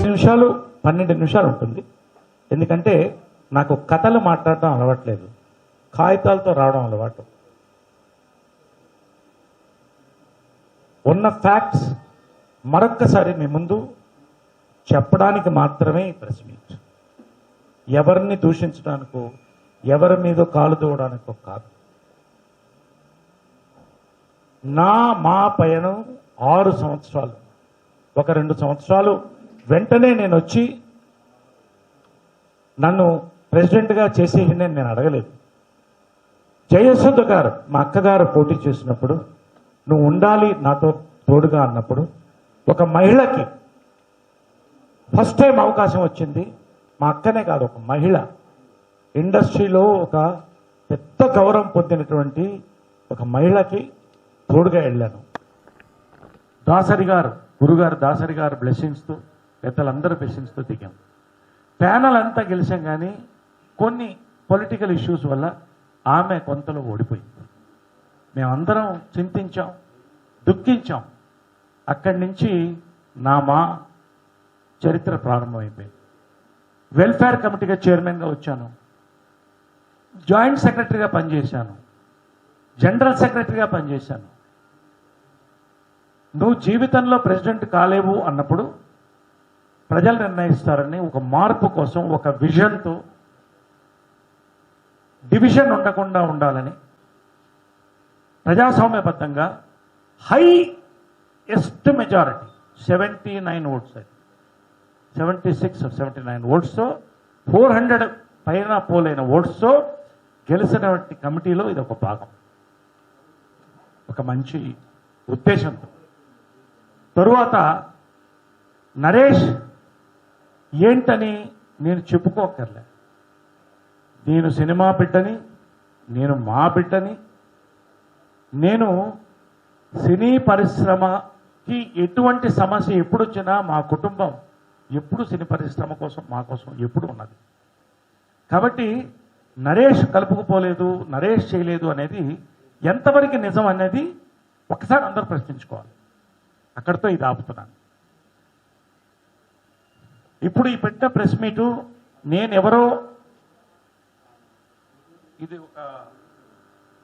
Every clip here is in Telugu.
నిమిషాలు 12 నిమిషాలు ఉంటుంది. ఎందుకంటే నాకు కథలు మాట్లాడటం అలవాట్లేదు, కాగితాలతో రావడం అలవాటు. ఉన్న ఫ్యాక్ట్స్ మరొక్కసారి మీ ముందు చెప్పడానికి మాత్రమే ఈ ప్రెస్ మీట్. ఎవరిని దూషించడానికో ఎవరి మీద కాలు దూవడానికో కాదు. మా పయనం 6 సంవత్సరాలు. ఒక 2 సంవత్సరాలు వెంటనే నేను వచ్చి నన్ను ప్రెసిడెంట్గా చేసేయండి నేను అడగలేదు. జయసుధ గారు మా అక్కగారు పోటీ చేసినప్పుడు నువ్వు ఉండాలి నాతో తోడుగా అన్నప్పుడు ఒక మహిళకి ఫస్ట్ టైం అవకాశం వచ్చింది. మా అక్కనే కాదు, ఒక మహిళ ఇండస్ట్రీలో ఒక పెద్ద గౌరవం పొందినటువంటి ఒక మహిళకి తోడుగా వెళ్ళాను. దాసరి గారు, గురుగారు దాసరి గారు బ్లెస్సింగ్స్తో, పెద్దలందరూ బ్లెస్సింగ్స్తో దిగాం. ప్యానల్ అంతా గెలిచాం, కానీ కొన్ని పొలిటికల్ ఇష్యూస్ వల్ల ఆమె కొంతలో ఓడిపోయింది. మేమందరం చింతించాం, దుఃఖించాం. అక్కడి నుంచి మా చరిత్ర ప్రారంభమైపోయింది. వెల్ఫేర్ కమిటీగా చైర్మన్గా వచ్చాను, జాయింట్ సెక్రటరీగా పనిచేశాను, జనరల్ సెక్రటరీగా పనిచేశాను. నువ్వు జీవితంలో ప్రెసిడెంట్ కాలేవు అన్నప్పుడు ప్రజలు నిర్ణయిస్తారని ఒక మార్పు కోసం, ఒక విజన్తో, డివిజన్ ఉండకుండా ఉండాలని ప్రజాస్వామ్యబద్ధంగా హైయెస్ట్ మెజారిటీ 79 ఓట్స్, 76 or 79 ఓట్స్తో 400 పైన పోలైన ఓట్స్తో గెలిచినటువంటి కమిటీలో ఇది ఒక భాగం, ఒక మంచి ఉద్దేశంతో. తరువాత నరేష్ ఏంటని నేను చెప్పుకోకర్లే. నేను సినిమా బిడ్డని, నేను మా బిడ్డని. నేను సినీ పరిశ్రమకి ఎటువంటి సమస్య ఎప్పుడు వచ్చినా మా కుటుంబం ఎప్పుడు సినీ పరిశ్రమ కోసం, మా కోసం ఎప్పుడు ఉన్నది. కాబట్టి నరేష్ కలుపుకుపోలేదు, నరేష్ చేయలేదు అనేది ఎంతవరకు నిజం అనేది ఒకసారి అందరూ ప్రశ్నించుకోవాలి. అక్కడితో ఇది ఆపుతున్నాను. ఇప్పుడు ఈ పెట్టిన ప్రెస్ మీటు నేనెవరో, ఇది ఒక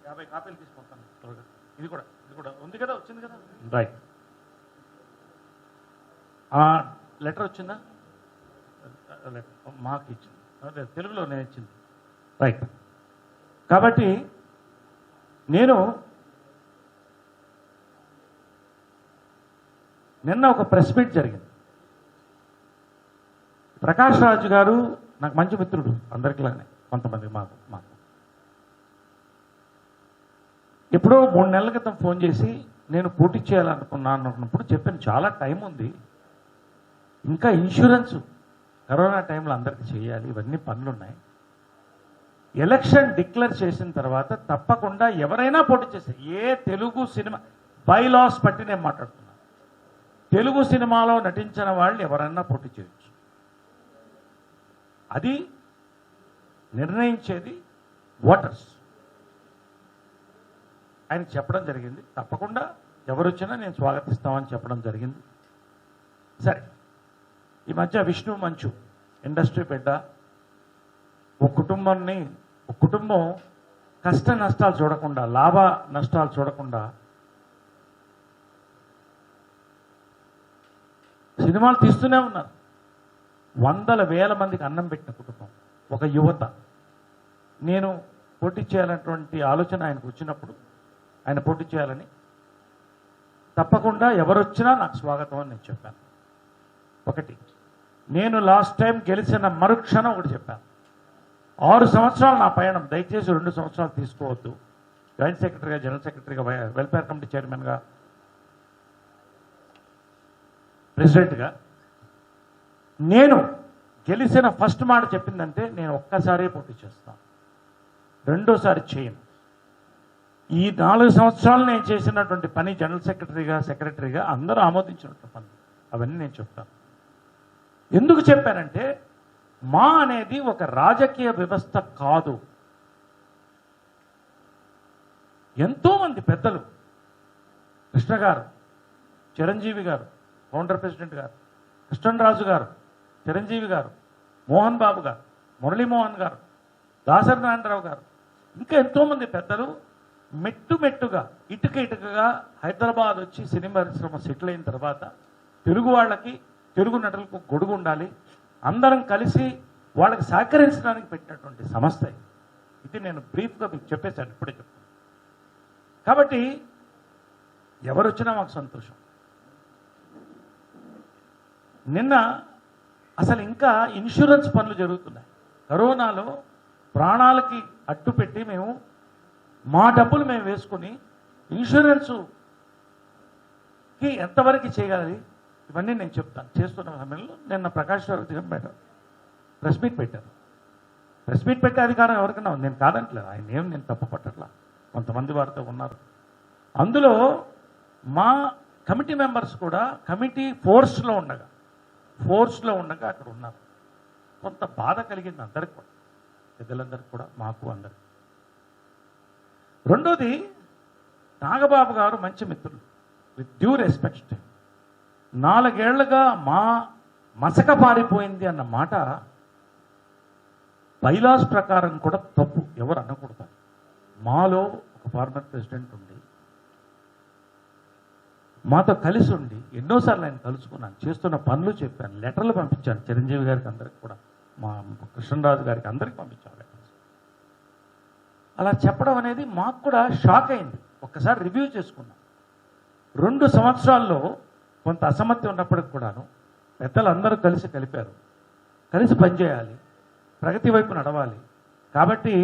50 కాపీలు తీసుకుంటాను. ఇది కూడా ఉంది కదా, వచ్చింది కదా, రైట్. లెటర్ వచ్చిందా? మాకు ఇచ్చింది, తెలుగులో నేను ఇచ్చింది, రైట్. కాబట్టి నేను నిన్న ఒక ప్రెస్ మీట్ జరిగింది. ప్రకాష్ రాజు గారు నాకు మంచి మిత్రుడు, అందరికిలానే, కొంతమంది మాకు ఎప్పుడో 3 నెలల క్రితం ఫోన్ చేసి నేను పోటీ చేయాలనుకున్నాను అనుకున్నప్పుడు చెప్పాను, చాలా టైం ఉంది, ఇంకా ఇన్సూరెన్స్ కరోనా టైంలో అందరికీ చేయాలి, ఇవన్నీ పనులు ఉన్నాయి. ఎలక్షన్ డిక్లేర్ చేసిన తర్వాత తప్పకుండా ఎవరైనా పోటీ చేస్తారు. ఏ తెలుగు సినిమా బైలాస్ బట్టి నేను మాట్లాడుతున్నాను. తెలుగు సినిమాలో నటించిన వాళ్ళు ఎవరైనా పోటీ చేయొచ్చు. అది నిర్ణయించేది ఓటర్స్. ఆయన చెప్పడం జరిగింది, తప్పకుండా ఎవరు వచ్చినా నేను స్వాగతిస్తామని చెప్పడం జరిగింది. సరే, ఈ మధ్య విష్ణు మంచు ఇండస్ట్రీ బిడ్డ, ఒక కుటుంబం కష్ట నష్టాలు చూడకుండా, లాభ నష్టాలు చూడకుండా సినిమాలు తీస్తూనే ఉన్నారు. వందల వేల మందికి అన్నం పెట్టిన కుటుంబం, ఒక యువత. నేను పోటీ చేయాలన్నటువంటి ఆలోచన ఆయనకు వచ్చినప్పుడు, ఆయన పోటీ చేయాలని తప్పకుండా ఎవరు వచ్చినా నాకు స్వాగతం అని నేను చెప్పాను. ఒకటి, నేను లాస్ట్ టైం గెలిచిన మరుక్షణం ఒకటి చెప్పాను, 6 సంవత్సరాలు నా పయనం, దయచేసి 2 సంవత్సరాలు తీసుకోవద్దు. జాయింట్ సెక్రటరీగా, జనరల్ సెక్రటరీగా, వెల్ఫేర్ కమిటీ చైర్మన్గా, ప్రెసిడెంట్గా నేను గెలిచిన ఫస్ట్ మాట చెప్పిందంటే నేను ఒక్కసారే పోటీ చేస్తాను, రెండోసారి చేయను. ఈ 4 సంవత్సరాలు నేను చేసినటువంటి పని జనరల్ సెక్రటరీగా అందరూ ఆమోదించినటువంటి పని, అవన్నీ నేను చెప్తాను. ఎందుకు చెప్పానంటే మా అనేది ఒక రాజకీయ వ్యవస్థ కాదు. ఎంతోమంది పెద్దలు, కృష్ణ గారు, చిరంజీవి గారు, ఫౌండర్ ప్రెసిడెంట్ గారు, కృష్ణరాజు గారు, చిరంజీవి గారు, మోహన్ బాబు గారు, మురళీమోహన్ గారు, దాసరి నారాయణరావు గారు, ఇంకా ఎంతోమంది పెద్దలు మెట్టుగా ఇటుకగా హైదరాబాద్ వచ్చి సినిమా పరిశ్రమ సెటిల్ అయిన తర్వాత తెలుగు వాళ్ళకి, తెలుగు నటులకు గొడుగు ఉండాలి, అందరం కలిసి వాళ్ళకి సహకరించడానికి పెట్టినటువంటి సంస్థ ఇది. నేను బ్రీఫ్గా మీకు చెప్పేశాను, ఇప్పుడే చెప్తాను. కాబట్టి ఎవరు వచ్చినా మాకు సంతోషం. నిన్న అసలు ఇంకా ఇన్సూరెన్స్ పనులు జరుగుతున్నాయి. కరోనాలో ప్రాణాలకి అడ్డు పెట్టి మేము మా డబ్బులు మేము వేసుకుని ఇన్సూరెన్స్కి ఎంతవరకు చేయగలది ఇవన్నీ నేను చెప్తాను. చేస్తున్న సమయంలో నిన్న ప్రకాష్ రావు గారు ప్రెస్ మీట్ పెట్టారు. ప్రెస్ మీట్ పెట్టే అధికారం ఎవరికైనా ఉంది, నేను కాదంటలేదు, ఆయన ఏం నేను తప్పు పట్టట్లా, కొంతమంది వారితో ఉన్నారు. అందులో మా కమిటీ మెంబర్స్ కూడా కమిటీ ఫోర్స్లో ఉండగా అక్కడ ఉన్నారు. కొంత బాధ కలిగింది అందరికి కూడా, పెద్దలందరికీ కూడా, మాకు అందరికి. రెండోది, నాగబాబు గారు మంచి మిత్రులు, విత్ డ్యూ రెస్పెక్ట్, 4 ఏళ్లుగా మా మసక పారిపోయింది అన్న మాట బైలాస్ ప్రకారం కూడా తప్పు, ఎవరు అనకూడదు. మాలో ఒక ఫార్మర్ ప్రెసిడెంట్ ఉండి మాతో కలిసి ఉండి ఎన్నోసార్లు ఆయన కలుసుకున్నాను, చేస్తున్న పనులు చెప్పాను, లెటర్లు పంపించాను చిరంజీవి గారికి, అందరికి కూడా, మా కృష్ణరాజు గారికి, అందరికి పంపించాను లెటర్స్. అలా చెప్పడం అనేది మాకు కూడా షాక్ అయింది. ఒక్కసారి రివ్యూ చేసుకున్నాం. 2 సంవత్సరాల్లో కొంత అసమ్మతి ఉన్నప్పటికి కూడాను పెద్దలు అందరూ కలిపారు, కలిసి పనిచేయాలి, ప్రగతి వైపు నడవాలి, కాబట్టి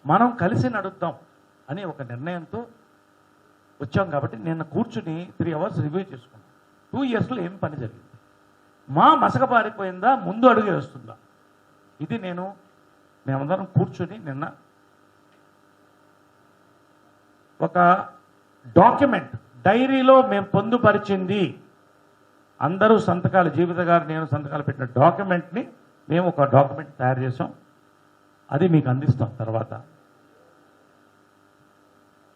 మనం కలిసి నడుద్దాం అని ఒక నిర్ణయంతో వచ్చాం. కాబట్టి నిన్న కూర్చుని 3 అవర్స్ రివ్యూ చేసుకున్నాం. 2 ఇయర్స్లో ఏం పని జరిగింది, మా మసక పారిపోయిందా, ముందు అడుగే వస్తుందా, ఇది మేమందరం కూర్చుని నిన్న ఒక డాక్యుమెంట్, డైరీలో మేము పొందుపరిచింది, అందరూ సంతకాలు, జీవిత గారు నేను సంతకాలు పెట్టిన డాక్యుమెంట్ని మేము ఒక డాక్యుమెంట్ తయారు చేసాం, అది మీకు అందిస్తాం తర్వాత.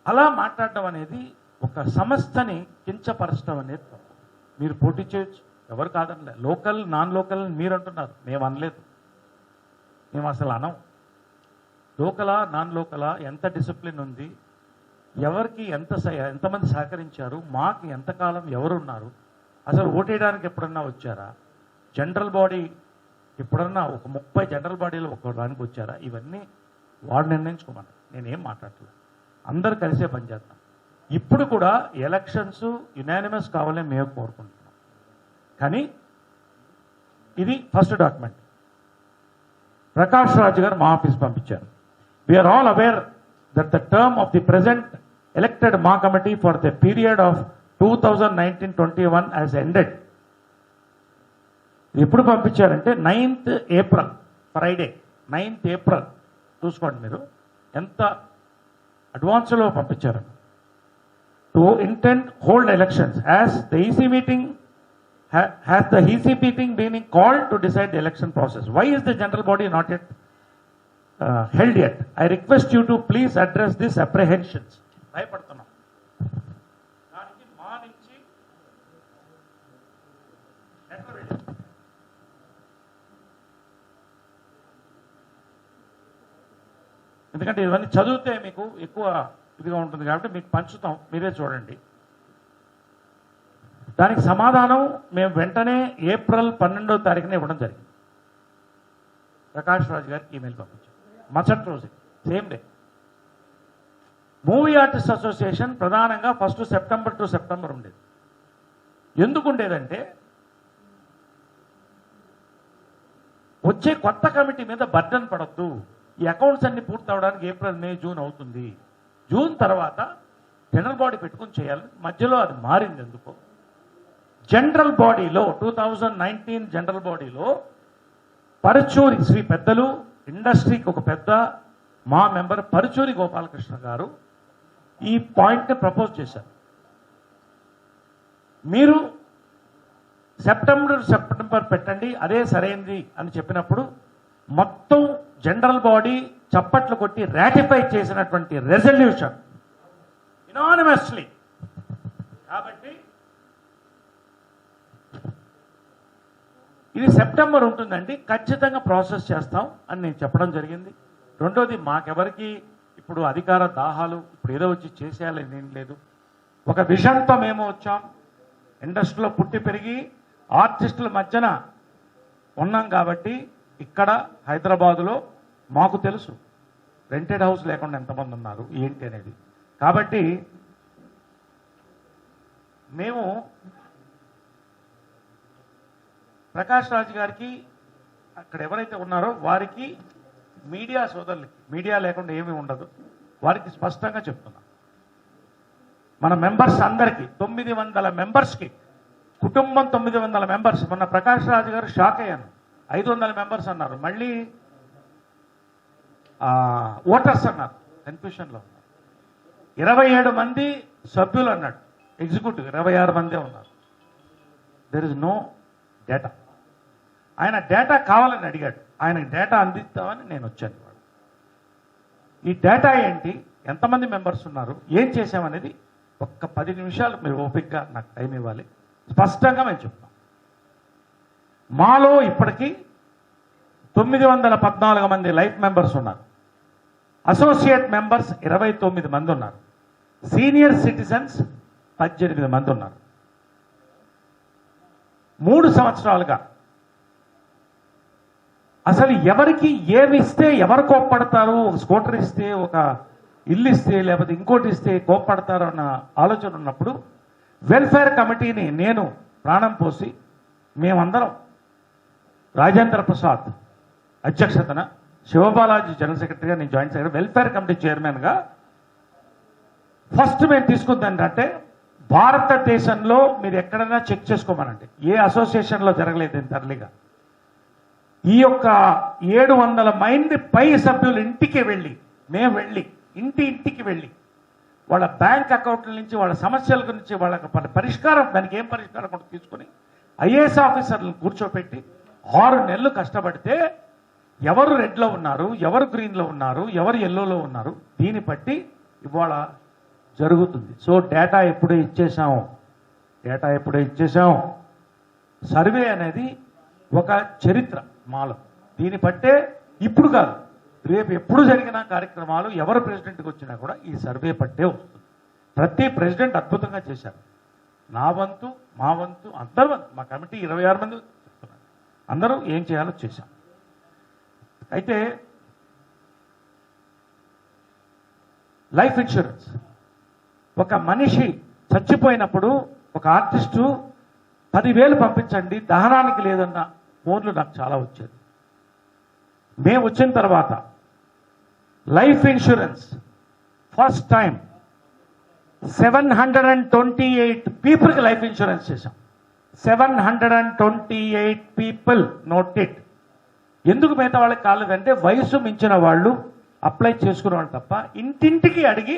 అలా మాట్లాడడం అనేది ఒక సంస్థని కించపరచడం అనేది తప్పు. మీరు పోటీ చేయొచ్చు, ఎవరు కాదనలే, లోకల్ నాన్ లోకల్ మీరు అంటున్నారు, మేము అనలేదు, మేము అసలు అనం. లోకలా నాన్ లోకలా, ఎంత డిసిప్లిన్ ఉంది, ఎవరికి ఎంతమంది సహకరించారు, మాకు ఎంతకాలం ఎవరున్నారు, అసలు ఓటేయడానికి ఎప్పుడన్నా వచ్చారా, జనరల్ బాడీ ఎప్పుడన్నా ఒక 30 జనరల్ బాడీలో ఒక దానికి వచ్చారా, ఇవన్నీ వాడు నిర్ణయించుకోమన్నారు. నేనేం మాట్లాడలేదు, అందరు కలిసే పనిచేస్తాం. ఇప్పుడు కూడా ఎలక్షన్స్ యునానిమస్ కావాలని మేము కోరుకుంటున్నాం. కానీ ఇది ఫస్ట్ డాక్యుమెంట్ ప్రకాష్ రాజు గారు మా ఆఫీస్ పంపించారు. We are all aware that the term of the present elected మా committee for the period of 2019-21 has ended. ఎప్పుడు పంపించారంటే 9th April, Friday 9th April, చూసుకోండి మీరు ఎంత అడ్వాన్స్లో పంపించారు. To intend hold elections as the EC meeting has the EC meeting being called to decide the election process. Why is the general body not yet held yet? I request you to please address this apprehensions. భయపడుతున్నాం దానికి మా నుంచి లెటర్ వెళ్ళింది. ఎందుకంటే ఇవన్నీ చదివితే మీకు ఎక్కువ ఇదిగా ఉంటుంది కాబట్టి మీకు పంచుతాం, మీరే చూడండి. దానికి సమాధానం మేము వెంటనే ఏప్రిల్ 12వ తారీఖున ఇవ్వడం జరిగింది. ప్రకాష్ రాజు గారికి ఈమెయిల్ పంపించాం, మరుసటి రోజు same day. Movie artist association ప్రధానంగా ఫస్ట్ సెప్టెంబర్ టు సెప్టెంబర్ ఉండేది. ఎందుకు ఉండేదంటే వచ్చే కొత్త కమిటీ మీద బర్డన్ పడద్దు, ఈ అకౌంట్స్ అన్ని పూర్తి అవడానికి ఏప్రిల్ మే జూన్ అవుతుంది, జూన్ తర్వాత జనరల్ బాడీ పెట్టుకుని చేయాలి. మధ్యలో అది మారింది. ఎందుకో జనరల్ బాడీలో 2019 జనరల్ బాడీలో పరుచూరి శ్రీ పెద్దలు ఇండస్ట్రీకి ఒక పెద్ద మా మెంబర్ పరుచూరి గోపాలకృష్ణ గారు ఈ పాయింట్ని ప్రపోజ్ చేశారు. మీరు సెప్టెంబర్ పెట్టండి, అదే సరైనది అని చెప్పినప్పుడు మొత్తం జనరల్ బాడీ చప్పట్లు కొట్టి రాటిఫై చేసినటువంటి రెజల్యూషన్ యునానిమస్లీ. కాబట్టి ఇది సెప్టెంబర్ ఉంటుందండి, ఖచ్చితంగా ప్రాసెస్ చేస్తాం అని నేను చెప్పడం జరిగింది. రెండోది, మాకెవరికి ఇప్పుడు అధికార దాహాలు ఇప్పుడు ఏదో వచ్చి చేసేయాలని ఏం లేదు. ఒక విజన్తో మేము వచ్చాం. ఇండస్ట్రీలో పుట్టి పెరిగి ఆర్టిస్టుల మధ్యన ఉన్నాం కాబట్టి ఇక్కడ హైదరాబాదులో మాకు తెలుసు రెంటెడ్ హౌస్ లేకుండా ఎంతమంది ఉన్నారు ఏంటి అనేది. కాబట్టి మేము ప్రకాష్ రాజ్ గారికి అక్కడ ఎవరైతే ఉన్నారో వారికి మీడియా సోదరులకి, మీడియా లేకుండా ఏమీ ఉండదు, వారికి స్పష్టంగా చెప్తున్నాం. మన మెంబర్స్ అందరికీ 900 మెంబర్స్కి, కుటుంబం 900 మెంబర్స్. మొన్న ప్రకాష్ రాజ్ గారు షాక్ అయ్యాను, 500 మెంబర్స్ అన్నారు, మళ్ళీ ఓటర్స్ అన్నారు, కన్ఫ్యూషన్లో ఉన్నారు. 27 మంది సభ్యులు అన్నాడు, ఎగ్జిక్యూటివ్ 26 మందే ఉన్నారు. There is no data. ఆయన డేటా కావాలని అడిగాడు, ఆయనకి డేటా అందిస్తామని నేను వచ్చాను. ఈ డేటా ఏంటి, ఎంతమంది మెంబర్స్ ఉన్నారు, ఏం చేసామనేది ఒక్క 10 నిమిషాలు మీరు ఓపికగా నాకు టైం ఇవ్వాలి. స్పష్టంగా మేము చెప్తాం. మాలో ఇప్పటికీ 914 మంది లైఫ్ మెంబర్స్ ఉన్నారు. అసోసియేట్ మెంబర్స్ 29 మంది ఉన్నారు. సీనియర్ సిటిజన్స్ 18 మంది ఉన్నారు. 3 సంవత్సరాలుగా అసలు ఎవరికి ఏమి ఇస్తే ఎవరు కోప్పడతారు, ఒక స్కూటర్ ఇస్తే, ఒక ఇల్లు ఇస్తే, లేకపోతే ఇంకోటి ఇస్తే కోప్పడతారు అన్న ఆలోచన ఉన్నప్పుడు వెల్ఫేర్ కమిటీని నేను ప్రాణం పోసి మేమందరం రాజేంద్ర ప్రసాద్ అధ్యక్షతన, శివబాలాజీ జనరల్ సెక్రటరీగా, నేను జాయింట్ సెక్రటరీ, వెల్ఫేర్ కమిటీ చైర్మన్గా ఫస్ట్ మేము తీసుకుంది ఏంటంటే భారతదేశంలో మీరు ఎక్కడైనా చెక్ చేసుకోమనండి, ఏ అసోసియేషన్లో జరగలేదు ఇంత అర్లీగా. ఈ యొక్క 700 మంది పై సభ్యులు ఇంటికి వెళ్ళి, మేము వెళ్ళి ఇంటికి వెళ్ళి వాళ్ళ బ్యాంక్ అకౌంట్ల నుంచి, వాళ్ళ సమస్యల గురించి, వాళ్ళ పరిష్కారం, దానికి ఏం పరిష్కారం కూడా తీసుకుని ఐఏఎస్ ఆఫీసర్లను కూర్చోపెట్టి 6 నెలలు కష్టపడితే ఎవరు రెడ్లో ఉన్నారు, ఎవరు గ్రీన్లో ఉన్నారు, ఎవరు ఎల్లోలో ఉన్నారు, దీన్ని బట్టి ఇవాళ జరుగుతుంది. సో డేటా ఎప్పుడే ఇచ్చేసాం. సర్వే అనేది ఒక చరిత్ర మాలో. దీన్ని బట్టే ఇప్పుడు కాదు, రేపు ఎప్పుడు జరిగిన కార్యక్రమాలు ఎవరు ప్రెసిడెంట్కి వచ్చినా కూడా ఈ సర్వే పట్టే వస్తుంది. ప్రతి ప్రెసిడెంట్ అద్భుతంగా చేశారు. నా వంతు, మా వంతు, అందరి వంతు, మా కమిటీ 26 మంది చెప్తున్నారు, అందరూ ఏం చేయాలో చేశాం. అయితే లైఫ్ ఇన్సూరెన్స్, ఒక మనిషి చచ్చిపోయినప్పుడు ఒక ఆర్టిస్టు 10,000 పంపించండి దహనానికి లేదన్న ఫోన్లు నాకు చాలా వచ్చేది. మేము వచ్చిన తర్వాత లైఫ్ ఇన్సూరెన్స్ ఫస్ట్ టైం 728 పీపుల్కి లైఫ్ ఇన్సూరెన్స్ చేశాం. 728 పీపుల్, నోట్ ఇట్. ఎందుకు మిగతా వాళ్ళకి కాలేదంటే వయసు మించిన వాళ్ళు అప్లై చేసుకునే వాళ్ళు తప్ప, ఇంటింటికి అడిగి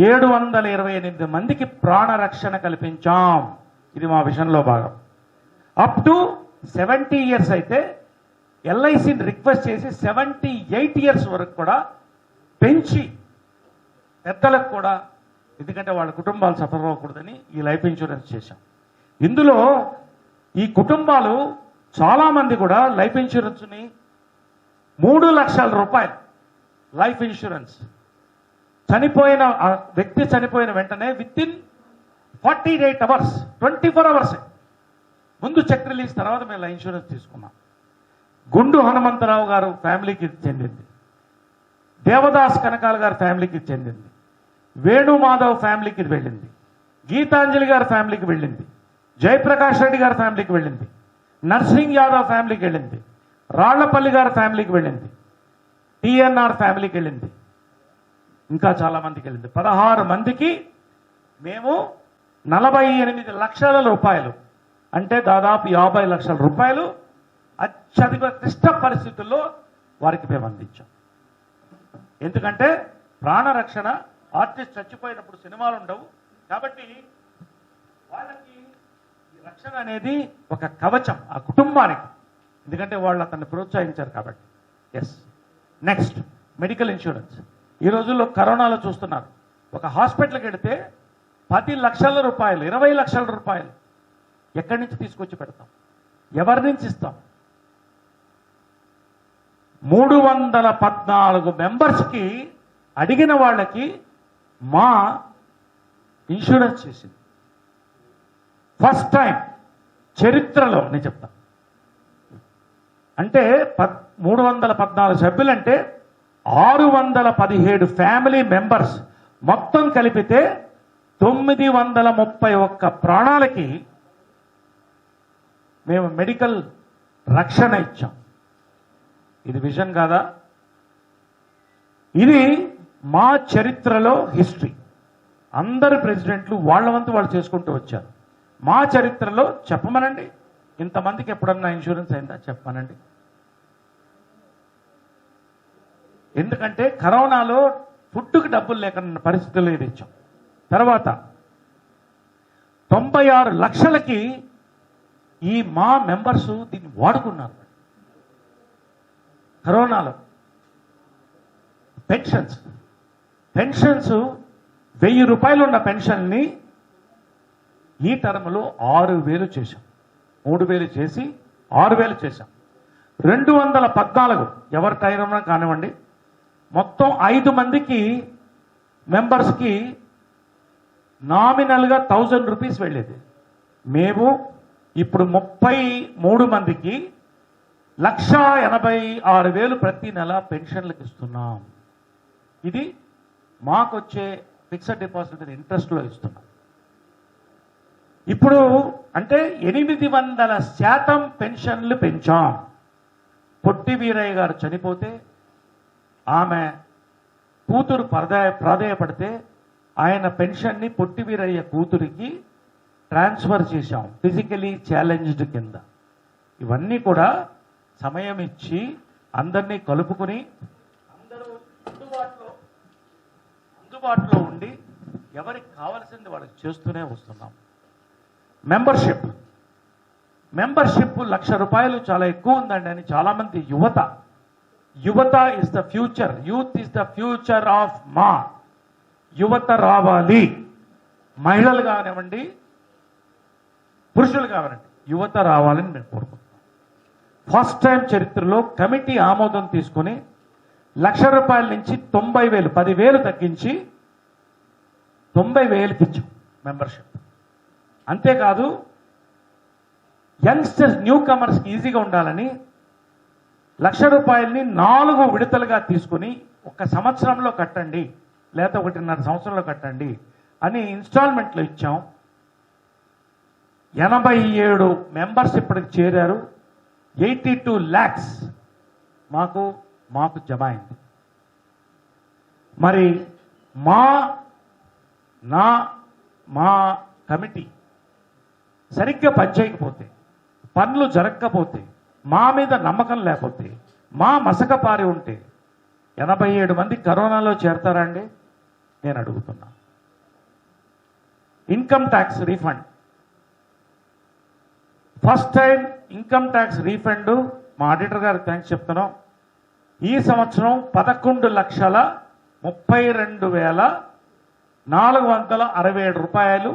728 మందికి ప్రాణరక్షణ కల్పించాం. ఇది మా విషయంలో భాగం. అప్ టు 70 ఇయర్స్ అయితే ఎల్ఐసిని రిక్వెస్ట్ చేసి 78 ఇయర్స్ వరకు కూడా పెంచి పెద్దలకు కూడా, ఎందుకంటే వాళ్ళ కుటుంబాలు సఫర్ అవ్వకూడదని ఈ లైఫ్ ఇన్సూరెన్స్ చేశాం. ఇందులో ఈ కుటుంబాలు చాలామంది కూడా లైఫ్ ఇన్సూరెన్స్ని 3 లక్షల రూపాయలు లైఫ్ ఇన్సూరెన్స్ చనిపోయిన వ్యక్తి చనిపోయిన వెంటనే విత్-ఇన్ 48 అవర్స్, 24 అవర్స్ ముందు చెక్ రిలీజ్, తర్వాత మేము ఇన్సూరెన్స్ తీసుకున్నాం. గుండు హనుమంతరావు గారు ఫ్యామిలీకి చెందింది, దేవదాస్ కనకాల గారి ఫ్యామిలీకి చెందింది, వేణుమాధవ్ ఫ్యామిలీకి ఇది వెళ్ళింది, గీతాంజలి గారి ఫ్యామిలీకి వెళ్ళింది, జయప్రకాష్ రెడ్డి గారి ఫ్యామిలీకి వెళ్ళింది, నర్సింగ్ యాదవ్ ఫ్యామిలీకి వెళ్ళింది, రాళ్లపల్లి గారి ఫ్యామిలీకి వెళ్ళింది, టిఎన్ఆర్ ఫ్యామిలీకి వెళ్ళింది, ఇంకా చాలా మందికి వెళ్ళింది. 16 మందికి మేము 48 లక్షల రూపాయలు, అంటే దాదాపు 50 లక్షల రూపాయలు అత్యధిక క్లిష్ట పరిస్థితుల్లో వారికి మేము అందించాం. ఎందుకంటే ప్రాణరక్షణ, ఆర్టిస్ట్ చచ్చిపోయినప్పుడు సినిమాలు ఉండవు కాబట్టి వాళ్ళకి రక్షణ అనేది ఒక కవచం ఆ కుటుంబానికి, ఎందుకంటే వాళ్ళు అతన్ని ప్రోత్సహించారు కాబట్టి. Yes, next medical insurance. ఈ రోజుల్లో కరోనాలో చూస్తున్నారు, ఒక హాస్పిటల్కి వెళితే 10 లక్షల రూపాయలు, 20 లక్షల రూపాయలు ఎక్కడి నుంచి తీసుకొచ్చి పెడతాం, ఎవరి నుంచి ఇస్తాం? 314 మెంబర్స్కి అడిగిన వాళ్ళకి మా ఇన్సూరెన్స్ చేసింది. ఫస్ట్ టైం చరిత్రలో నేను చెప్తా. అంటే 314 సభ్యులంటే 617 ఫ్యామిలీ మెంబర్స్ మొత్తం కలిపితే 931 ప్రాణాలకి మేము మెడికల్ రక్షణ ఇచ్చాం. ఇది విజన్ కాదా? ఇది మా చరిత్రలో హిస్టరీ. అందరు ప్రెసిడెంట్లు వాళ్ళ వంతు వాళ్ళు చేసుకుంటూ వచ్చారు. మా చరిత్రలో చెప్పమనండి, ఇంతమందికి ఎప్పుడన్నా ఇన్సూరెన్స్ అయిందా చెప్పమనండి. ఎందుకంటే కరోనాలో ఫుడ్కి డబ్బులు లేకుండా పరిస్థితుల్లో ఇది ఇచ్చాం. తర్వాత 96 లక్షలకి ఈ మా మెంబర్స్ దీన్ని వాడుకున్నారు. కరోనాలో పెన్షన్స్ 1000 రూపాయలు ఉన్న పెన్షన్ని ఈ టర్మ్లో 6000 చేశాం. 3000 చేసి 6000 చేశాం. 214 ఎవరి టైంలో కానివ్వండి, మొత్తం 5 మందికి మెంబర్స్కి నామినల్గా 1000 రూపీస్ వెళ్ళేది. మేము ఇప్పుడు 33 మందికి 1,86,000 ప్రతి నెల పెన్షన్లకు ఇస్తున్నాం. ఇది మాకొచ్చే ఫిక్స్డ్ డిపాజిట్ మీద ఇంట్రెస్ట్లో ఇస్తున్నాం. ఇప్పుడు అంటే 800% పెన్షన్లు పెంచాం. పొట్టి వీరయ్య గారు చనిపోతే ఆమె కూతురు ప్రాధేయపడితే ఆయన పెన్షన్ని పొట్టి వీరయ్య కూతురికి ట్రాన్స్ఫర్ చేశాం, ఫిజికలీ ఛాలెంజ్డ్ కింద. ఇవన్నీ కూడా సమయం ఇచ్చి అందరినీ కలుపుకుని అందరూ అందుబాటులో ఉండి ఎవరికి కావాల్సింది వాళ్ళకి చేస్తూనే వస్తున్నాం. మెంబర్షిప్ 1,00,000 రూపాయలు చాలా ఎక్కువ ఉందండి అని చాలామంది యువత is the future, youth is the future of మా. యువత రావాలి, మహిళలు కానివ్వండి, పురుషులు కానివ్వండి, యువత రావాలని నేను కోరుకుంటున్నాను. ఫస్ట్ టైం చరిత్రలో కమిటీ ఆమోదం తీసుకుని 1,00,000 రూపాయల నుంచి 90,000, 10,000 తగ్గించి 90,000కి ఇచ్చాం మెంబర్షిప్. అంతేకాదు యంగ్స్టర్స్, న్యూ కమర్స్కి ఈజీగా ఉండాలని 1,00,000 రూపాయలని 4 విడతలుగా తీసుకుని 1 సంవత్సరంలో కట్టండి లేదా 1.5 సంవత్సరంలో కట్టండి అని ఇన్స్టాల్మెంట్లో ఇచ్చాం. 87 మెంబర్స్ ఇప్పటికి చేరారు. 82 lakhs మాకు జమ అయింది. మరి మా కమిటీ సరిగ్గా పనిచేయకపోతే, పనులు జరగకపోతే, మా మీద నమ్మకం లేకపోతే, మా మసకపారి ఉంటే 87 మంది కరోనాలో చేరతారండి నేను అడుగుతున్నా. Income tax refund, first time income tax refund మా ఆడిటర్ గారికి థ్యాంక్స్ చెప్తున్నాం. ఈ సంవత్సరం 11,32,467 రూపాయలు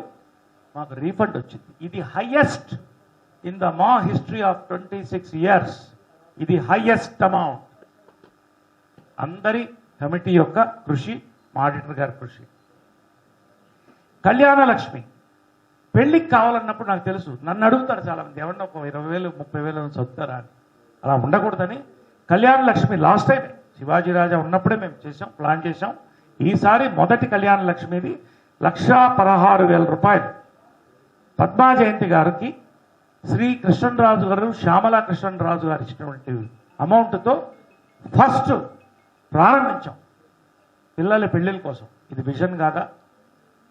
మాకు రీఫండ్ వచ్చింది. ఇది హైయెస్ట్ ఇన్ ద మా హిస్టరీ ఆఫ్ 26 years. ఇది హైయెస్ట్ అమౌంట్. అందరి కమిటీ యొక్క కృషి, మా ఆడిటర్ గారి కృషి. కళ్యాణ లక్ష్మి పెళ్లికి కావాలన్నప్పుడు నాకు తెలుసు, నన్ను అడుగుతారు చాలామంది, ఎవరన్నా ఒక 20,000 30,000 చదువుతారా అని. అలా ఉండకూడదని కళ్యాణ లక్ష్మి లాస్ట్ టైం శివాజీ రాజా ఉన్నప్పుడే మేము చేసాం, ప్లాన్ చేసాం. ఈసారి మొదటి కళ్యాణ లక్ష్మిది 1,16,000 రూపాయలు పద్మా జయంతి గారికి శ్రీ కృష్ణరాజు గారు, శ్యామలా కృష్ణరాజు గారు ఇచ్చినటువంటి అమౌంట్తో ఫస్ట్ ప్రారంభించాం పిల్లల పెళ్ళిళ్ళ కోసం. ఇది విజన్ కాదా?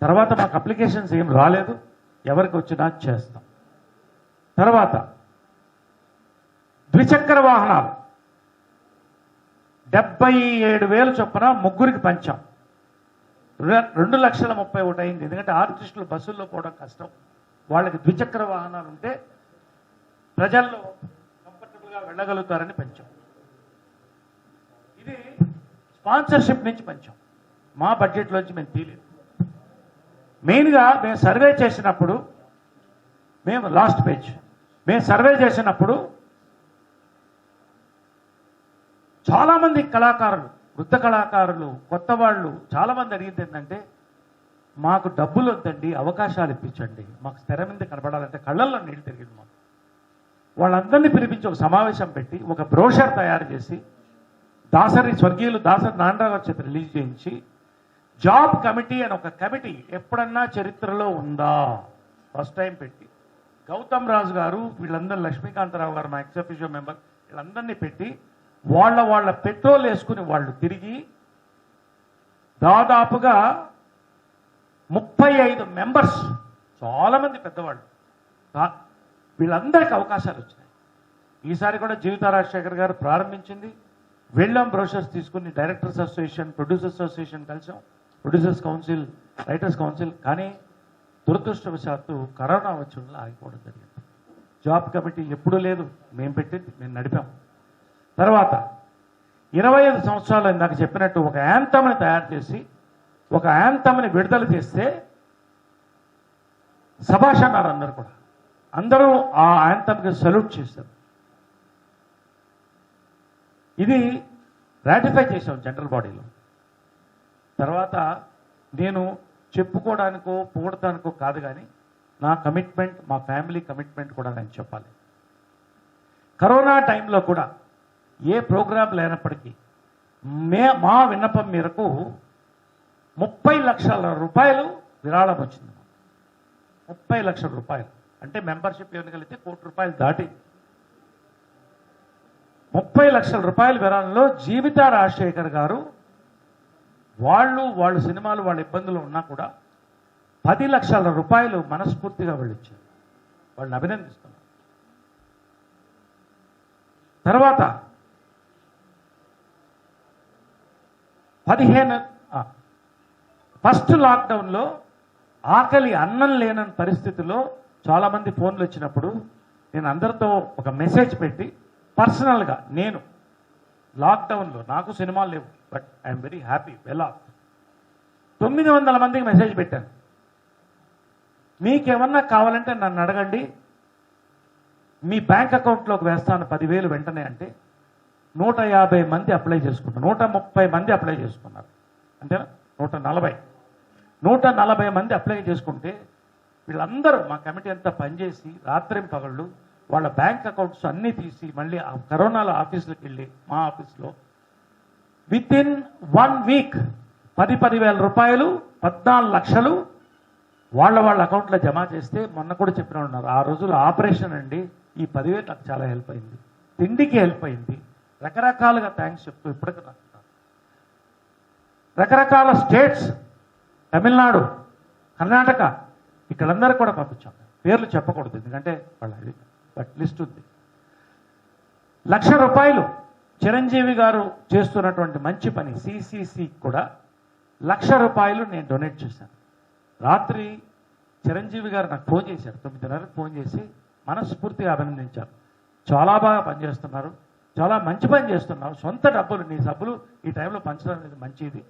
తర్వాత మాకు అప్లికేషన్స్ ఏం రాలేదు, ఎవరికి వచ్చినా చేస్తాం. తర్వాత ద్విచక్ర వాహనాలు 77,000 చొప్పున ముగ్గురికి పంచాం. 2,31,000 అయింది. ఎందుకంటే ఆర్టిస్టులు బస్సుల్లో పోవడం కష్టం, వాళ్ళకి ద్విచక్ర వాహనాలు ఉంటే ప్రజల్లో కంఫర్టబుల్గా వెళ్ళగలుగుతారని పెంచాం. ఇది స్పాన్సర్షిప్ నుంచి పెంచాం, మా బడ్జెట్లోంచి మేము తీయలేదు. మెయిన్గా మేము సర్వే చేసినప్పుడు, మేము సర్వే చేసినప్పుడు చాలామంది కళాకారులు, వృద్ధ కళాకారులు, కొత్త వాళ్ళు చాలామంది అడిగింది ఏంటంటే, మాకు డబ్బులు వద్దండి, అవకాశాలు ఇప్పించండి, మాకు తెర మీద కనపడాలంటే కళ్ళల్లో నీళ్ళు తిరిగింది మాకు. వాళ్ళందరినీ పిలిపించి ఒక సమావేశం పెట్టి ఒక బ్రోషర్ తయారు చేసి స్వర్గీయులు దాసరి నారాయణరావు గారి చేత రిలీజ్ చేయించి, జాబ్ కమిటీ అని ఒక కమిటీ ఎప్పుడన్నా చరిత్రలో ఉందా ఫస్ట్ టైం పెట్టి, గౌతమ్ రాజు గారు వీళ్ళందరూ, లక్ష్మీకాంతరావు గారు మా ఎక్స్-అఫీషియో మెంబర్, వీళ్ళందరినీ పెట్టి వాళ్ళ పెట్రోల్ వేసుకుని వాళ్ళు తిరిగి దాదాపుగా 35 మెంబర్స్, చాలామంది పెద్దవాళ్ళు, వీళ్ళందరికీ అవకాశాలు వచ్చినాయి. ఈసారి కూడా జీవిత రాజశేఖర్ గారు ప్రారంభించింది. వెళ్ళాం, బ్రోషర్స్ తీసుకుని డైరెక్టర్స్ అసోసియేషన్, ప్రొడ్యూసర్స్ అసోసియేషన్ కలిసాం, ప్రొడ్యూసర్స్ కౌన్సిల్, రైటర్స్ కౌన్సిల్. కానీ దురదృష్టవశాత్తు కరోనా వచ్చి ఆగిపోవడం జరిగింది. జాబ్ కమిటీ ఎప్పుడూ లేదు, మేము పెట్టింది, మేము నడిపాం. తర్వాత 25 సంవత్సరాలు ఇందాక చెప్పినట్టు ఒక యాంథమ్ని తయారు చేసి ఒక యాంథమ్ని విడుదల చేస్తే సభాష్ అన్నారు అందరూ కూడా. అందరూ ఆ యాంథమ్కి సల్యూట్ చేశారు. ఇది రాటిఫై చేశాం జనరల్ బాడీలో. తర్వాత నేను చెప్పుకోవడానికో పొగడటానికో కాదు, కానీ నా కమిట్మెంట్, మా ఫ్యామిలీ కమిట్మెంట్ కూడా నేను చెప్పాలి. కరోనా టైంలో కూడా ఏ ప్రోగ్రాం లేనప్పటికీ మా విన్నపం మేరకు 30 లక్షల రూపాయలు విరాళం వచ్చింది. 30 లక్షల రూపాయలు అంటే మెంబర్షిప్ ఎన్నికలైతే ₹1,00,00,000 దాటి 30 లక్షల రూపాయల విరాళంలో జీవిత రాజశేఖర్ గారు వాళ్ళు సినిమాలు వాళ్ళ ఇబ్బందులు ఉన్నా కూడా 10 లక్షల రూపాయలు మనస్ఫూర్తిగా వెళ్ళిచ్చారు. వాళ్ళని అభినందిస్తున్నారు. తర్వాత 15 ఫస్ట్ లాక్డౌన్లో ఆకలి అన్నం లేనని పరిస్థితిలో చాలామంది ఫోన్లు వచ్చినప్పుడు నేను అందరితో ఒక మెసేజ్ పెట్టి పర్సనల్గా, నేను లాక్డౌన్లో నాకు సినిమాలు లేవు, but I'm very happy, well of, 900 మందికి మెసేజ్ పెట్టాను. మీకేమన్నా కావాలంటే నన్ను అడగండి, మీ బ్యాంక్ అకౌంట్లోకి వేస్తాను 10,000 వెంటనే అంటే 150 మంది అప్లై చేసుకున్నారు. 130 మంది అప్లై చేసుకున్నారు. అంతేనా? 140 మంది అప్లై చేసుకుంటే వీళ్ళందరూ మా కమిటీ అంతా పనిచేసి రాత్రి పగళ్ళు వాళ్ళ బ్యాంక్ అకౌంట్స్ అన్నీ తీసి మళ్ళీ ఆ కరోనాలో ఆఫీసులకు వెళ్ళి మా ఆఫీస్లో విత్ ఇన్ 1 వీక్ 10,000 రూపాయలు 14 లక్షలు వాళ్ళ అకౌంట్లో జమ చేస్తే, మొన్న కూడా చెప్పిన ఉన్నారు, ఆ రోజులు ఆపరేషన్ అండి, ఈ 10,000 నాకు చాలా హెల్ప్ అయింది, తిండికి హెల్ప్ అయింది, రకరకాలుగా థ్యాంక్స్ చెప్తూ ఇప్పటికీ రకరకాల స్టేట్స్, తమిళనాడు, కర్ణాటక, ఇక్కడందరూ కూడా పంపించాం. పేర్లు చెప్పకూడదు ఎందుకంటే వాళ్ళ బట్ లిస్ట్ ఉంది. ₹1,00,000 చిరంజీవి గారు చేస్తున్నటువంటి మంచి పని సిసిసి కూడా ₹1,00,000 నేను డొనేట్ చేశాను. రాత్రి చిరంజీవి గారు నాకు ఫోన్ చేశారు, 9:30కి ఫోన్ చేసి మనస్ఫూర్తిగా అభినందించారు. చాలా బాగా పనిచేస్తున్నారు, చాలా మంచి పని చేస్తున్నావు, సొంత డబ్బులు నీ సబ్బులు ఈ టైంలో పంచడం అనేది మంచిది,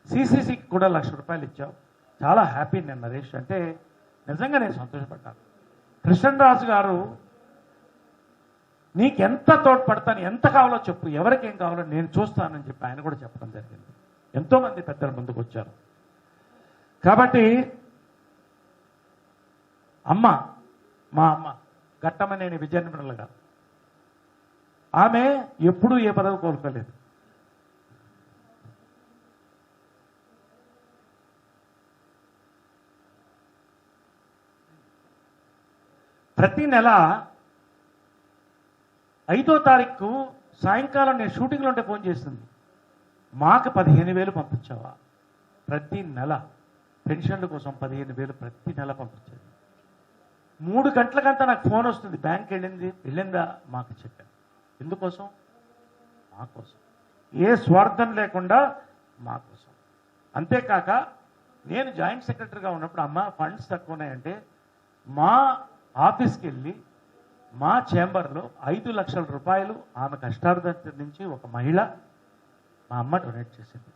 సిసిసికి కూడా ₹1,00,000 ఇచ్చావు, చాలా హ్యాపీ నేను నరేష్ అంటే నిజంగా నేను సంతోషపడ్డాను. కృష్ణరాజు గారు నీకెంత తోడ్పడతాను, ఎంత కావాలో చెప్పు, ఎవరికి ఏం కావాలో నేను చూస్తానని చెప్పి ఆయన కూడా చెప్పడం జరిగింది. ఎంతోమంది పెద్దలు ముందుకు వచ్చారు. కాబట్టి మా అమ్మ ఘట్టమనేని విజయనిర్మల గారు, ఆమె ఎప్పుడూ ఏ పదవి కోరుకోలేదు. ప్రతి నెల 5వ తారీఖు సాయంకాలం నేను షూటింగ్లో ఉంటే ఫోన్ చేస్తుంది, మాకు 15,000 పంపించావా? ప్రతి నెల పెన్షన్ల కోసం 15,000 ప్రతి నెల పంపించేది. 3 గంటలకంతా నాకు ఫోన్ వస్తుంది, బ్యాంక్ వెళ్ళిందా? మాకు చెప్పాను. ఎందుకోసం? మా కోసం, ఏ స్వార్థం లేకుండా మా కోసం. అంతేకాక నేను జాయింట్ సెక్రటరీగా ఉన్నప్పుడు అమ్మ ఫండ్స్ తక్కువ ఉన్నాయంటే మా ఆఫీస్కి వెళ్ళి మా చేంబర్లో 5 లక్షల రూపాయలు ఆమె కష్టార్జితం నుంచి ఒక మహిళ మా అమ్మ డొనేట్ చేసింది.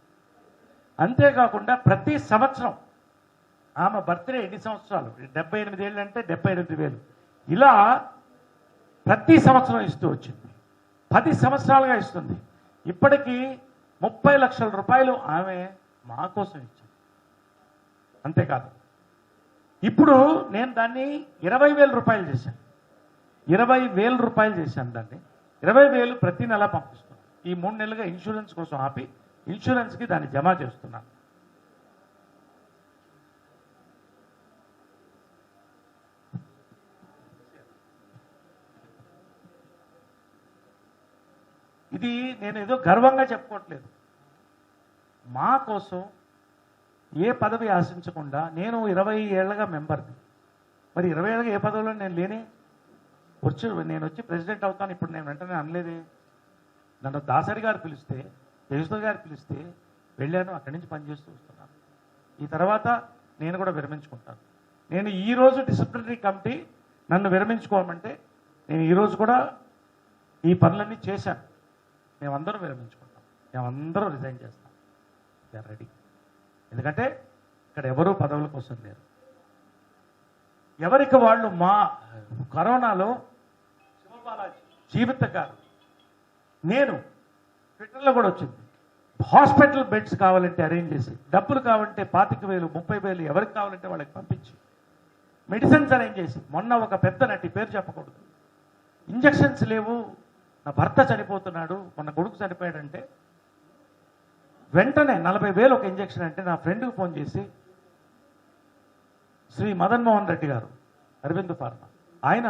అంతేకాకుండా ప్రతి సంవత్సరం ఆమె బర్త్డే ఎన్ని సంవత్సరాలు, 78 ఏళ్ళు అంటే 78,000 ఇలా ప్రతి సంవత్సరం ఇస్తూ వచ్చింది. 10 సంవత్సరాలుగా ఇస్తుంది. ఇప్పటికీ 30 లక్షల రూపాయలు ఆమె మా కోసం ఇచ్చింది. అంతేకాదు ఇప్పుడు నేను దాన్ని 20,000 రూపాయలు చేశాను. 20,000 రూపాయలు చేశాను దాన్ని. 20,000 ప్రతి నెల పంపిస్తున్నాను. ఈ 3 నెలలుగా ఇన్సూరెన్స్ కోసం ఆపి ఇన్సూరెన్స్కి దాన్ని జమ చేస్తున్నాను. ఇది నేను ఏదో గర్వంగా చెప్పుకోవట్లేదు. మా కోసం ఏ పదవి ఆశించకుండా నేను 20 ఏళ్ళగా మెంబర్ని. మరి 20 ఏళ్ళగా ఏ పదవిలో నేను లేనే నేను వచ్చి ప్రెసిడెంట్ అవుతాను ఇప్పుడు నేను వెంటనే అనలేదే. నన్ను దాసరి గారు పిలిస్తే, యశ్వర్ గారు పిలిస్తే వెళ్ళాను, అక్కడి నుంచి పనిచేస్తూ వస్తున్నాను. ఈ తర్వాత నేను కూడా విరమించుకుంటాను. నేను ఈరోజు డిసిప్లినరీ కమిటీ నన్ను విరమించుకోమంటే నేను ఈరోజు కూడా ఈ పనులన్నీ చేశాను. మేమందరం విరమించుకుంటాం, మేమందరం రిజైన్ చేస్తాం. We are ready. ఎందుకంటే ఇక్కడ ఎవరూ పదవుల కోసం లేరు. ఎవరికి వాళ్ళు మా కరోనాలో శివబాలాజీ జీవిత గారు, నేను ట్విట్టర్లో కూడా వచ్చింది, హాస్పిటల్ బెడ్స్ కావాలంటే అరేంజ్ చేసి, డబ్బులు కావాలంటే 25,000 30,000 ఎవరికి కావాలంటే వాళ్ళకి పంపించి మెడిసిన్స్ అరేంజ్ చేసి, మొన్న ఒక పెద్ద నటి పేరు చెప్పకూడదు, ఇంజక్షన్స్ లేవు, నా భర్త చనిపోతున్నాడు, మొన్న కొడుకు చనిపోయాడంటే వెంటనే 40,000 ఒక ఇంజక్షన్ అంటే నా ఫ్రెండ్కి ఫోన్ చేసి శ్రీ మదన్ మోహన్ రెడ్డి గారు అరవింద్ ఫార్మా ఆయన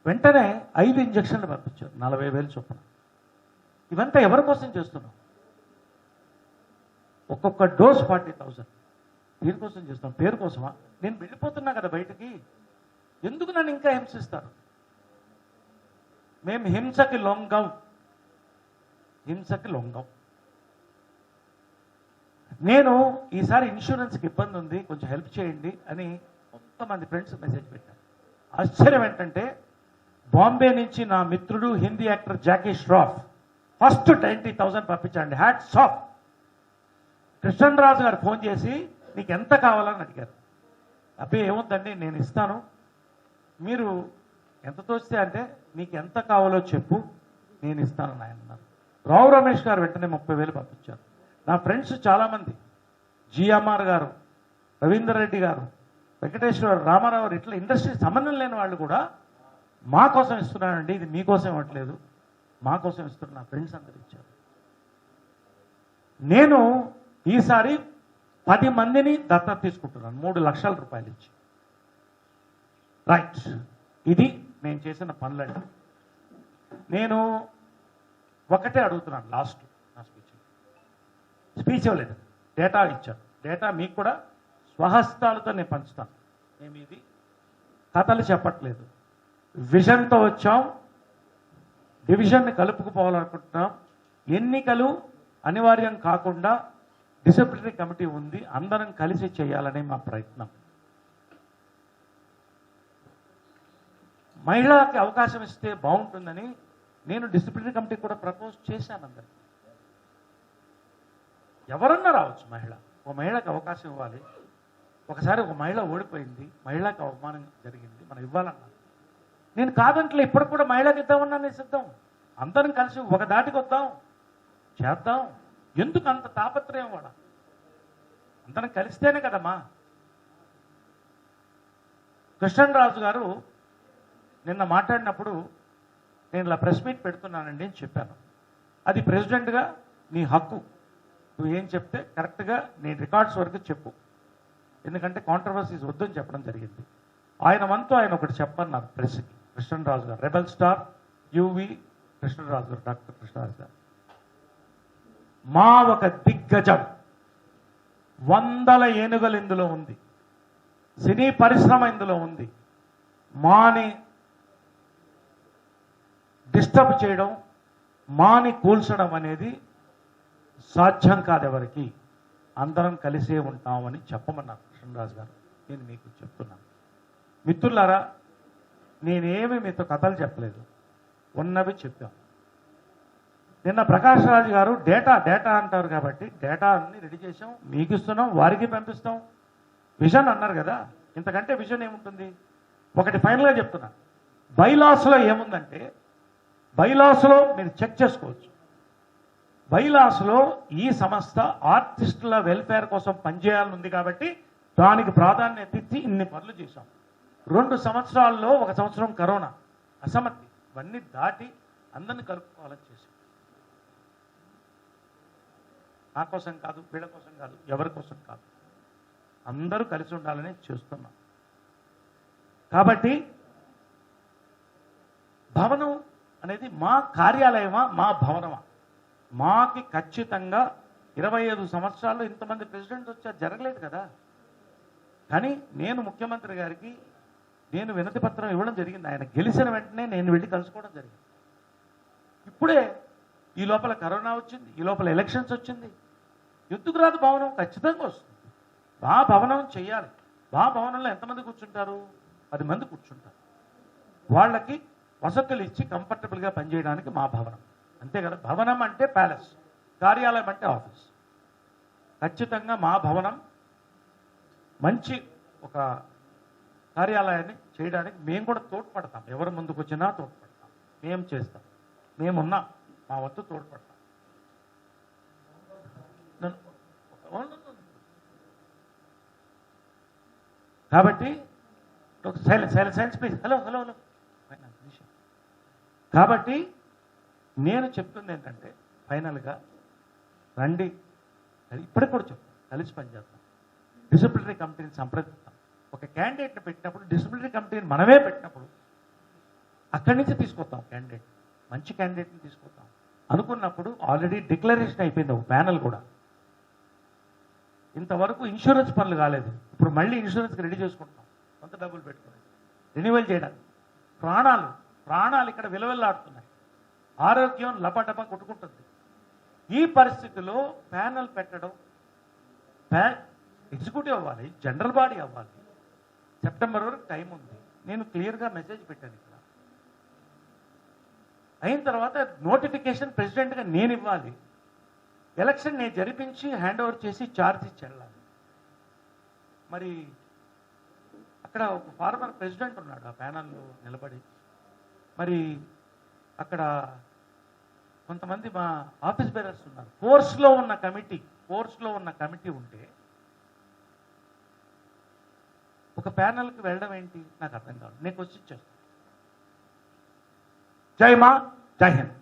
వెంటనే 5 ఇంజక్షన్లు పంపించారు 40,000 చొప్పున. ఇవంతా ఎవరి కోసం చేస్తున్నాం? ఒక్కొక్క డోస్ 40,000 దీనికోసం చేస్తాం, పేరు కోసమా? నేను వెళ్ళిపోతున్నా కదా బయటికి, ఎందుకు నన్ను ఇంకా హింసిస్తారు? మేము హింసకి లొంగం, హింసకి లొంగం. నేను ఈసారి ఇన్సూరెన్స్కి ఇబ్బంది ఉంది, కొంచెం హెల్ప్ చేయండి అని కొంతమంది ఫ్రెండ్స్ మెసేజ్ పెట్టారు. ఆశ్చర్యం ఏంటంటే బాంబే నుంచి నా మిత్రుడు హిందీ యాక్టర్ జాకీ ష్రాఫ్ ఫస్ట్ 20,000 పంపించండి, హ్యాట్స్ ఆఫ్. కృష్ణరాజు గారు ఫోన్ చేసి నీకు ఎంత కావాలని అడిగారు. అబ్బాయి ఏముందండి నేను ఇస్తాను, మీరు ఎంత తోస్తే అంటే నీకు ఎంత కావాలో చెప్పు నేను ఇస్తాను ఆయన అన్నారు. రావు రమేష్ గారు వెంటనే 30,000 పంపించారు. నా ఫ్రెండ్స్ చాలామంది, జిఎంఆర్ గారు, రవీందర్ రెడ్డి గారు, వెంకటేశ్వర రామారావు గారు, ఇట్లా ఇండస్ట్రీ సంబంధం లేని వాళ్ళు కూడా మా కోసం ఇస్తున్నానండి, ఇది మీకోసం ఇవ్వట్లేదు, మా కోసం ఇస్తున్నారు, నా ఫ్రెండ్స్ అందరు ఇచ్చారు. నేను ఈసారి 10 మందిని దత్తత తీసుకుంటున్నాను 3 లక్షల రూపాయలు ఇచ్చి. రైట్, ఇది నేను చేసిన పనులండి. నేను ఒకటే అడుగుతున్నాను, లాస్ట్ నా స్పీచ్ ఇవ్వలేదు, డేటా ఇచ్చాను. డేటా మీకు కూడా స్వహస్తాలతో నేను పంచుతాను. మేము ఇది కథలు చెప్పట్లేదు, విజన్తో వచ్చాం, డివిజన్ని కలుపుకుపోవాలనుకుంటున్నాం. ఎన్నికలు అనివార్యం కాకుండా డిసిప్లినరీ కమిటీ ఉంది, అందరం కలిసి చేయాలనే మా ప్రయత్నం. మహిళకి అవకాశం ఇస్తే బాగుంటుందని నేను డిసిప్లినరీ కమిటీ కూడా ప్రపోజ్ చేశాను. అందరికి ఎవరన్నా రావచ్చు, ఒక మహిళకు అవకాశం ఇవ్వాలి. ఒకసారి ఒక మహిళ ఓడిపోయింది, మహిళకు అవమానం జరిగింది, మనం ఇవ్వాలన్నా నేను కాదంటలే, ఇప్పటికి కూడా మహిళకి ఇద్దామన్నా నేను సిద్ధం. అందరం కలిసి ఒక దాటికి వద్దాం, చేద్దాం. ఎందుకు అంత తాపత్రయం? వాడ అందరం కలిస్తేనే కదమ్మా. కృష్ణరాజు గారు నిన్న మాట్లాడినప్పుడు నేను ఇలా ప్రెస్ మీట్ పెడుతున్నానండి అని చెప్పాను. అది ప్రెసిడెంట్గా నీ హక్కు, నువ్వు ఏం చెప్తే కరెక్ట్గా నీ రికార్డ్స్ వరకు చెప్పు, ఎందుకంటే కాంట్రవర్సీస్ వద్దని చెప్పడం జరిగింది. ఆయన వంతు ఆయన ఒకటి చెప్పన్నారు ప్రెస్కి, కృష్ణరాజు గారు, రెబల్ స్టార్ యువి కృష్ణరాజు గారు, డాక్టర్ కృష్ణరాజు గారు, మా ఒక దిగ్గజం, వందల ఏనుగలు ఇందులో ఉంది, సినీ పరిశ్రమ ఇందులో ఉంది, మాని డిస్టర్బ్ చేయడం, మాని కూల్చడం అనేది సాధ్యం కాదు ఎవరికి, అందరం కలిసే ఉంటామని చెప్పమన్నారు కృష్ణరాజు గారు. నేను మీకు చెప్తున్నాను మిత్రులారా, నేనేమి మీతో కథలు చెప్పలేదు, ఉన్నవి చెప్పాం. నిన్న ప్రకాష్ రాజు గారు డేటా అంటారు కాబట్టి డేటా అన్ని రెడీ చేసాం, మీకు ఇస్తున్నాం, వారికి పంపిస్తాం. విజన్ అన్నారు కదా, ఇంతకంటే విజన్ ఏముంటుంది? ఒకటి ఫైనల్గా చెప్తున్నా, బైలాస్లో ఏముందంటే, బైలాస్లో మీరు చెక్ చేసుకోవచ్చు, బైలాస్లో ఈ సంస్థ ఆర్టిస్టుల వెల్ఫేర్ కోసం పనిచేయాలని ఉంది కాబట్టి దానికి ప్రాధాన్యత ఇచ్చి ఇన్ని పనులు చేశాం. 2 సంవత్సరాల్లో 1 సంవత్సరం కరోనా అసమర్థి ఇవన్నీ దాటి అందరినీ కలుపుకోవాలని చేశాం. నా కోసం కాదు, వీళ్ళ కోసం కాదు, ఎవరి కోసం కాదు, అందరూ కలిసి ఉండాలని చేస్తున్నాం. కాబట్టి భవనం అనేది మా కార్యాలయమా, మా భవనమా? మాకి ఖచ్చితంగా 25 సంవత్సరాల్లో ఇంతమంది ప్రెసిడెంట్స్ వచ్చారు, జరగలేదు కదా. కానీ నేను ముఖ్యమంత్రి గారికి నేను వినతి పత్రం ఇవ్వడం జరిగింది. ఆయన గెలిచిన వెంటనే నేను వెళ్ళి కలుసుకోవడం జరిగింది. ఇప్పుడే ఈ లోపల కరోనా వచ్చింది, ఈ లోపల ఎలక్షన్స్ వచ్చింది. ఎందుకు రాదు భవనం? ఖచ్చితంగా వస్తుంది. మా భవనం చెయ్యాలి. మా భవనంలో ఎంతమంది కూర్చుంటారు? 10 మంది కూర్చుంటారు. వాళ్ళకి వసతులు ఇచ్చి కంఫర్టబుల్గా పనిచేయడానికి మా భవనం, అంతే కదా. భవనం అంటే ప్యాలెస్, కార్యాలయం అంటే ఆఫీస్. ఖచ్చితంగా మా భవనం మంచి ఒక కార్యాలయాన్ని చేయడానికి మేము కూడా తోడ్పడతాం. ఎవరు ముందుకు వచ్చినా తోడ్పడతాం, మేము చేస్తాం, మేమున్నాం, మా వంతు తోడ్పడతాం. కాబట్టి silence please. Hello hello hello కాబట్టి నేను చెప్తుంది ఏంటంటే, ఫైనల్గా రండి, ఇప్పటికి కూడా చెప్తాం, కలిసి పనిచేస్తాం, డిసిప్లినరీ కమిటీని సంప్రదిస్తాం. ఒక క్యాండిడేట్ని పెట్టినప్పుడు, డిసిప్లినరీ కమిటీని మనమే పెట్టినప్పుడు అక్కడి నుంచి తీసుకొస్తాం క్యాండిడేట్, మంచి క్యాండిడేట్ని తీసుకొస్తాం అనుకున్నప్పుడు ఆల్రెడీ డిక్లరేషన్ అయిపోయింది ఒక ప్యానల్ కూడా. ఇంతవరకు ఇన్సూరెన్స్ పనులు కాలేదు, ఇప్పుడు మళ్ళీ ఇన్సూరెన్స్కి రెడీ చేసుకుంటాం, కొంత డబ్బులు పెట్టుకుని రెన్యువల్ చేయడానికి. ప్రాణాలు ఇక్కడ విలువెల్లాడుతున్నాయి, ఆరోగ్యం లపటప కొట్టుకుంటుంది. ఈ పరిస్థితిలో ప్యానల్ పెట్టడం, ఎగ్జిక్యూటివ్ అవ్వాలి, జనరల్ బాడీ అవ్వాలి, సెప్టెంబర్ వరకు టైం ఉంది. నేను క్లియర్గా మెసేజ్ పెట్టాను ఇక్కడ. అయిన తర్వాత నోటిఫికేషన్ ప్రెసిడెంట్గా నేను ఇవ్వాలి, ఎలక్షన్ నేను జరిపించి హ్యాండ్ ఓవర్ చేసి ఛార్జ్ ఇచ్చి వెళ్ళాలి. మరి అక్కడ ఒక ఫార్మర్ ప్రెసిడెంట్ ఉన్నాడు ఆ ప్యానల్లో నిలబడి. మరి అక్కడ కొంతమంది మా ఆఫీస్ బేరర్స్ ఉన్నారు. ఫోర్స్లో ఉన్న కమిటీ ఉంటే ఒక ప్యానల్కి వెళ్ళడం ఏంటి నాకు అర్థం కాదు. నేను క్వశ్చన్ చేస్తాను. జై మా, జై హింద్.